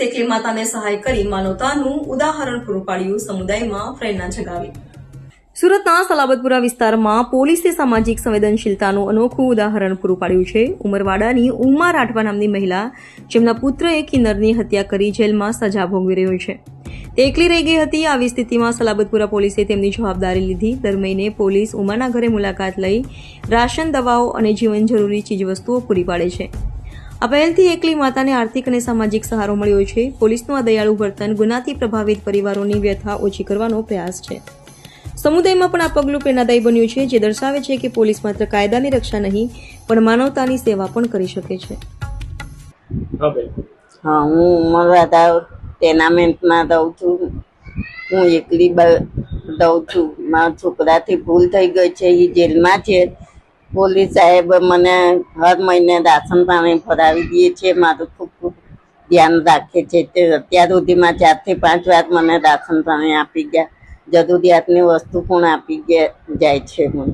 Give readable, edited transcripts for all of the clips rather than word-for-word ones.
એકલી માતાને સહાય કરી માનવતાનું ઉદાહરણ પૂરું પાડ્યું, સમુદાયમાં પ્રેરણા જગાવી। સુરતના સલાબતપુરા વિસ્તારમાં પોલીસે સામાજિક સંવેદનશીલતાનું અનોખું ઉદાહરણ પૂરું પાડ્યું છે। ઉમરવાડાની ઉમા રાઠવા નામની મહિલા, જેમના પુત્રએ કિન્નરની હત્યા કરી જેલમાં સજા ભોગવી રહ્યો છે, તે એકલી રહી ગઈ હતી। આવી સ્થિતિમાં સલાબતપુરા પોલીસે તેમની જવાબદારી લીધી। દર મહિને પોલીસ ઉમાના ઘરે મુલાકાત લઈ રાશન, દવાઓ અને જીવન જરૂરી ચીજવસ્તુઓ પૂરી પાડે છે। આ પહેલથી એકલી માતાને આર્થિક અને સામાજિક સહારો મળ્યો છે। પોલીસનું આ દયાળુ વર્તન ગુનાથી પ્રભાવિત પરિવારોની વ્યથા ઓછી કરવાનો પ્રયાસ છે। સમુદાયમાં પણ આ પગલું પ્રેરણાદાયી બન્યું છે, જે દર્શાવે છે કે પોલીસ માત્ર કાયદાની રક્ષા નહીં પણ માનવતાની સેવા પણ કરી શકે છે। હા, હું ઉમરવાડા ટેનામેન્ટમાં રહું છું। હું એકલી રહું છું। મારા છોકરાથી ભૂલ થઈ ગઈ છે, એ જેલમાં છે। પોલીસ સાહેબ મને હર મહિને રાશન પાણી ભરાવી દે છે, મારું ખૂબ ખૂબ ધ્યાન રાખે છે। તે અત્યાર સુધીમાં 4 થી 5 વાર મને રાશન પાણી આપી ગયા, જરૂરિયાતની વસ્તુ પણ આપી જાય છે। મને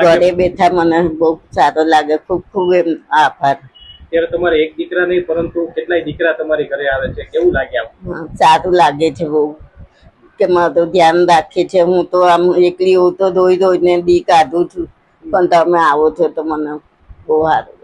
ઘરે બેઠા મને બહુ સારો લાગે। ખૂબ ખૂબ આભાર। ત્યારે તમારે એક દીકરા નહીં પરંતુ કેટલાય દીકરા તમારી ઘરે આવે છે, કેવું લાગે? સારું લાગે છે બહુ, કે મારું ધ્યાન રાખે છે। હું તો આમ એકલી હું તો રોઈને દી કાઢું છું, પણ તમે આવો છો તો મને બહુ સારું।